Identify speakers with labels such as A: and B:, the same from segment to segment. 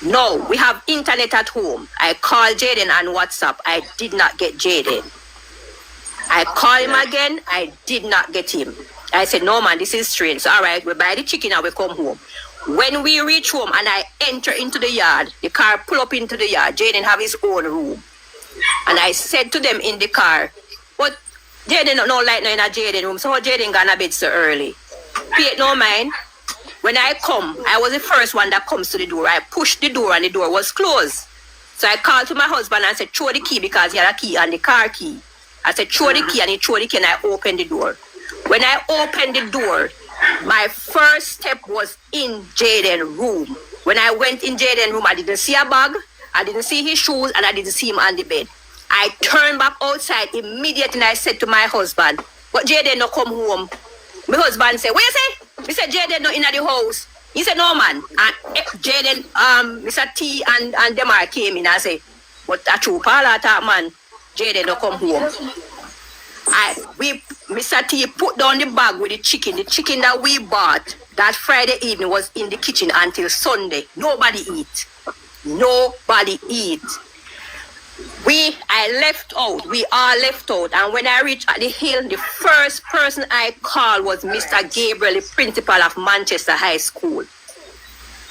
A: No, we have internet at home. I called Jayden on WhatsApp. I did not get Jayden. I called him again. I did not get him. I said, no, man, this is strange. So, all right, we buy the chicken and we come home. When we reach home and I enter into the yard, the car pull up into the yard. Jayden have his own room. And I said to them in the car, but Jayden no light now in a Jayden room. So how Jayden gone to bed so early? Pay no mind. When I come, I was the first one that comes to the door. I pushed the door and the door was closed. So I called to my husband and said, throw the key because he had a key and the car key. I said, throw the key, and he threw the key and I opened the door. When I opened the door, my first step was in Jayden's room. When I went in Jayden's room, I didn't see a bag, I didn't see his shoes, and I didn't see him on the bed. I turned back outside immediately and I said to my husband, but Jayden no come home. My husband said, what you say? He said, Jayden no in the house. He said, no, man. And Jayden, Mr. T and Demar came in and said, but a true parlor talk, man. Jayden no come home. Mr. T put down the bag with the chicken. The chicken that we bought that Friday evening was in the kitchen until Sunday. Nobody eat. Nobody eat. I left out. We all left out. And when I reached at the hill, the first person I called was Mr. Gabriel, the principal of Manchester High School.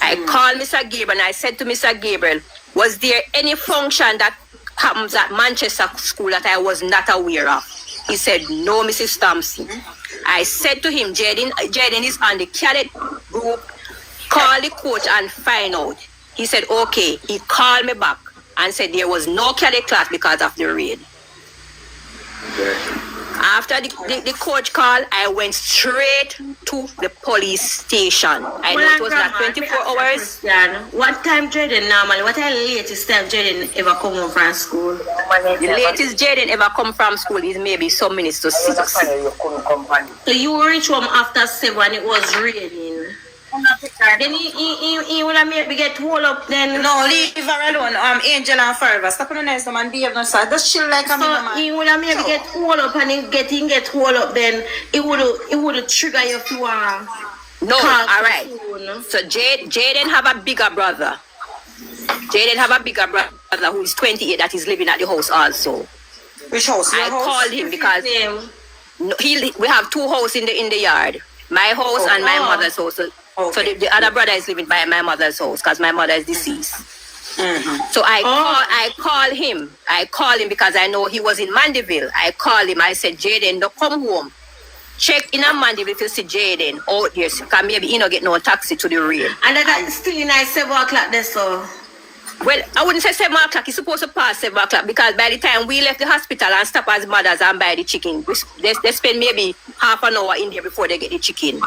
A: I called Mr. Gabriel and I said to Mr. Gabriel, was there any function that happens at Manchester School that I was not aware of? He said, no, Mrs. Thompson. I said to him, Jayden is on the cadet group. Call the coach and find out. He said, okay. He called me back and said there was no cadet class because of the raid. Okay. After the coach call, I went straight to the police station. I know it was not 24 hours.
B: What time Jayden normally? What time latest time Jayden ever come home from school?
A: The latest Jayden ever come from school is maybe some minutes to 6.
B: So you reach home after 7, it was raining. Then he would have made me get hold up then.
C: No, leave her alone. Angel and Forever. Stop on the nice man, behave no sir. Just chill like a man.
B: He would have made me get hold up and he get hold up then it would trigger you if you are.
A: No, alright. So Jayden have a bigger brother. Jayden have a bigger brother who is 28 that is living at the house also.
C: Which house?
A: I called him because we have 2 houses in the yard. My house and my mother's house. Okay. So the other brother is living by my mother's house because my mother is deceased. Mm-hmm. So I call him. I call him because I know he was in Mandeville. I called him. I said, Jayden, no come home. Check in a Mandeville if you see Jayden out there. Because maybe he no get no taxi to the rail.
B: And that's still in 7 o'clock there, so.
A: Well, I wouldn't say 7 o'clock. It's supposed to pass 7 o'clock because by the time we left the hospital and stop as mothers and buy the chicken, they spend maybe half an hour in there before they get the chicken.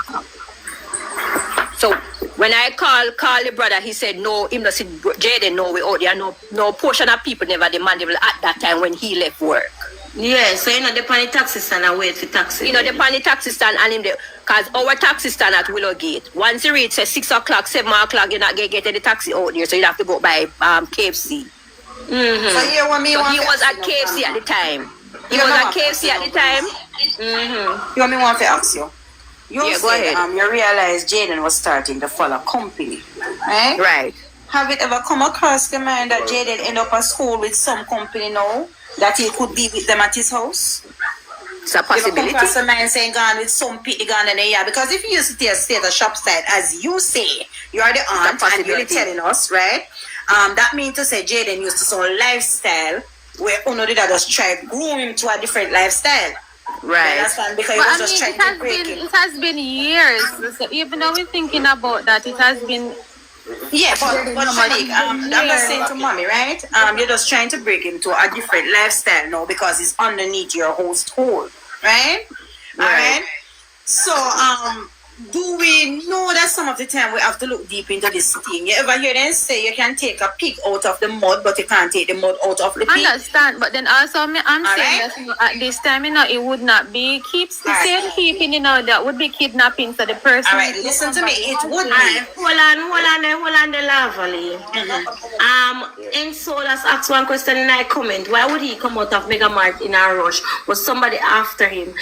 A: So when I call the brother, he said no, him not see Jayden no way out there. No portion of people never demanded at that time when he left work.
B: Yeah, so you know the pan taxi stand and wait for taxi.
A: You know the pan taxi stand and him there because our taxi stand at Willowgate. Once you reach 6 o'clock, 7 o'clock, you're not get the taxi out there, so you have to go by KFC.
C: Mm-hmm. So you want me?
A: So he was at KFC at the time. He was at KFC at the time.
C: Mm-hmm. You want me want to ask you? You said you realized Jayden was starting to follow company, right?
A: Right.
C: Have it ever come across the mind that Jayden end up at school with some company now that he could be with them at his house?
A: It's a possibility.
C: You come across the mind saying gone with some people gone in the yard because if you used to stay at the shop side, as you say, you are the aunt and you're telling us, right? That means to say Jayden used to some lifestyle where Uno did just try to groom him to a different lifestyle.
A: Right.
C: Because
D: but
C: was just trying to break him.
D: It has been years. So even though we're thinking about that, it has been.
C: Yeah, but Shalik, I'm just saying to mommy, right? You're just trying to break him to a different lifestyle now because it's underneath your host hole, right? Alright. So do we know that some of the time we have to look deep into this thing? You ever hear them say you can take a pig out of the mud, but you can't take the mud out of the pig?
D: I understand, but then also I'm saying that at this time, it would not be keeping, that would be kidnapping for the person.
C: Alright, listen to me, it would be.
B: Hold on, the lovely. And so let's ask one question in my comment. Why would he come out of Mega Mart in a rush? Was somebody after him?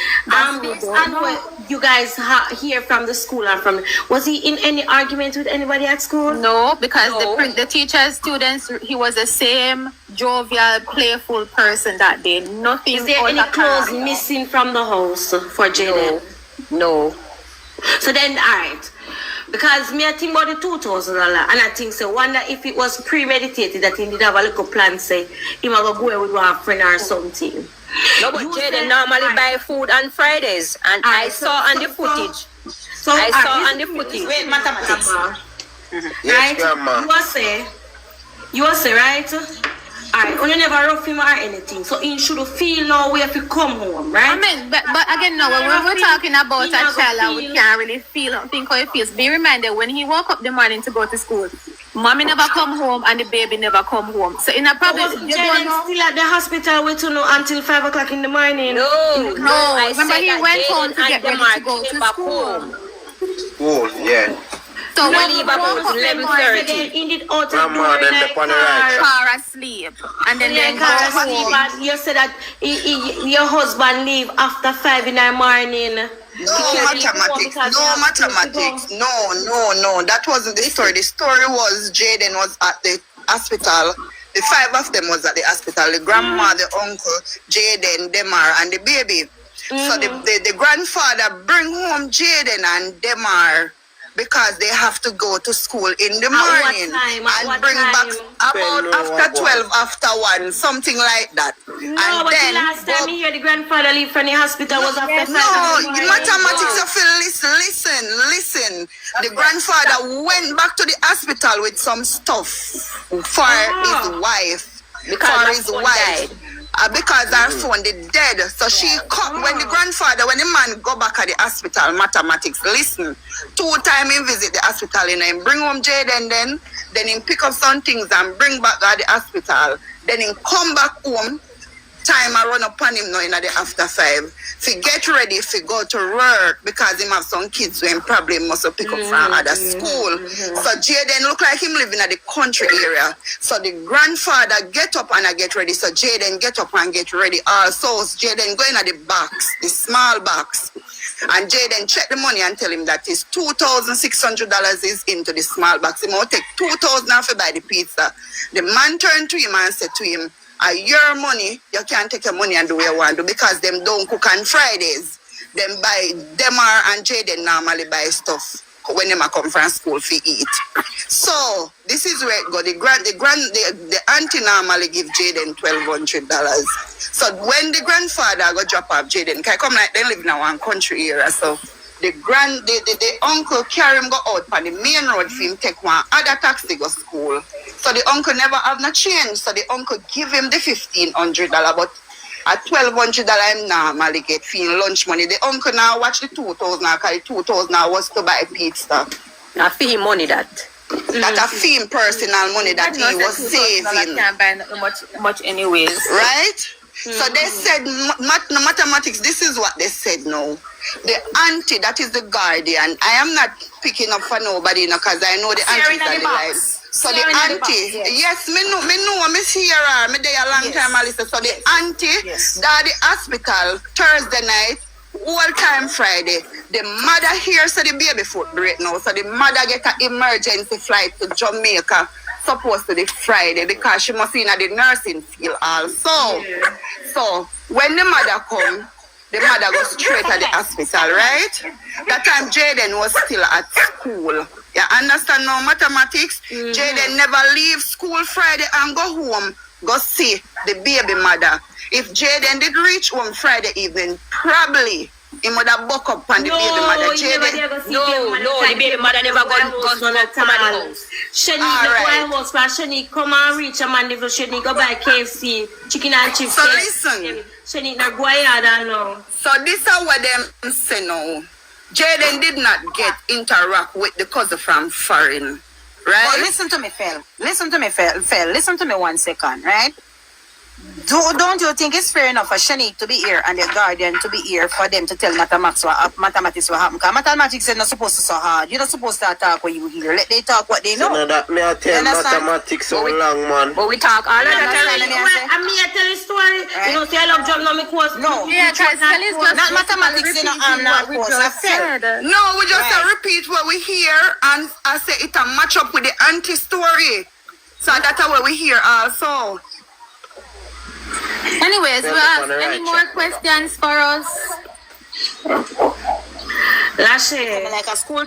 B: Based on what you guys hear from the school and from. Was he in any argument with anybody at school?
D: No, because the teachers, students, he was the same jovial, playful person that day. Nothing.
B: Is there any clothes missing from the house for Jayden?
A: No.
B: So then, all right. Because me, I think about the $2,000, and I think so. Wonder if it was premeditated that he did have a little plan, say he might go away with one friend or something.
A: No, but Jayden normally buy food on Fridays, and I saw on the footage.
B: So
A: I saw on the footage.
B: Wait, mathematics.
E: Yes,
B: Right?
E: grandma.
B: You will say, right? Alright, you never rough him or anything. So he should feel no way if he come home, right?
D: I mean, but again, no, when we're talking about a child and we can't really think how he feels. Be reminded, when he woke up the morning to go to school, mommy never come home and the baby never come home. So in a problem,
B: Was Jayden still at the hospital waiting until 5 o'clock in the morning?
A: No. I
D: remember
A: said
D: he
A: that
D: went
A: Jayden
D: home to
A: and
D: get ready
A: Demar
D: to go
A: came
D: to
A: back
D: school.
A: home.
E: School, yeah.
D: So
A: No,
D: when he
A: leave about
D: woke up the
A: 11:30.
B: He did out of
E: Grandma, then the on the right.
D: car asleep, and then
B: Yeah,
D: go home.
B: because you said that your husband leave after 5 in the morning.
F: No mathematics. No. That wasn't the story. The story was Jayden was at the hospital. The 5 of them was at the hospital. The grandma, the uncle, Jayden, Demar, and the baby. So the grandfather bring home Jayden and Demar because they have to go to school in the morning and bring back about after 12, after 1, something like that.
B: No,
F: and
B: but
F: then
B: the last time you hear the grandfather leave from the hospital was after 5
F: no, mathematics of listen. The grandfather went back to the hospital with some stuff for his wife.
A: Because his wife died.
F: Because her phone is dead. So when the man go back at the hospital, mathematics, listen, 2 times he visit the hospital and him bring home Jayden, then him pick up some things and bring back at the hospital. Then him come back home. Time I run upon him now in the after 5. Fi get ready fi go to work because him have some kids who him probably must pick up from other school. So Jayden look like him living at the country area. So the grandfather get up and I get ready. So Jayden get up and get ready. Also Jayden go in at the box, the small box. And Jayden check the money and tell him that his $2,600 is into the small box. He must take $2,000 off to buy the pizza. The man turned to him and said to him, your money, you can't take your money and do what you want to because them don't cook on Fridays. Them Demar and Jayden normally buy stuff when them come from school to eat. So this is where it go. The auntie normally give Jayden $1,200. So when the grandfather go drop off Jayden, can come like they live in one country area. So the uncle carry him go out on the main road for him take one other taxi go school. So the uncle never have no change. So the uncle give him the $1,500, but at $1,200 him normally get for lunch money. The uncle now watch the $2,000 because the $2,000 was to buy pizza.
A: I fee him money that.
F: That a fee him personal money that he was saving.
D: Can't buy much anyways.
F: Right? So they said mathematics. This is what they said now. The auntie, that is the guardian. I am not picking up for nobody because I know the auntie is on the line. So the auntie, yes, me know, me see her, me there a long time, Melissa. So the auntie, that the hospital Thursday night, all time Friday. The mother here, so the baby foot break now. So the mother get an emergency flight to Jamaica. Supposed to be Friday because she must be in the nursing field also. So when the mother come, the mother goes straight to the hospital, right? That time Jayden was still at school. You understand now mathematics? Jayden never leave school Friday and go home, go see the baby mother. If Jayden did reach home Friday evening, probably he would have buck up on the baby mother.
A: No, the baby mother never come at the house.
B: Shani come and reach a man, Shani go buy KFC, chicken and chips.
F: So listen.
B: Shani na guayada now.
F: So this is what them say now. Jayden did not get interact with the cousin from foreign, right?
C: But listen to me, Phil. Listen to me 1 second, right? Don't you think it's fair enough for Shanique to be here and the guardian to be here for them to tell mathematics what happened? Because mathematics is not supposed to so hard. You're not supposed to talk when you hear. Let they talk what they know.
E: So that me I tell mathematics so long, man.
A: But we talk all of that already.
B: I'm me I tell you story. You know, say I love job now me course.
C: No.
D: Yeah, because Kelly's just
C: Not mathematics, you know, I'm not
D: what we
C: course.
D: just said.
F: No, we just repeat what we hear and I say it a match up with the auntie story. So that's what we hear also.
D: Anyways, we have any more questions for us?
B: Lashe.
C: Like a school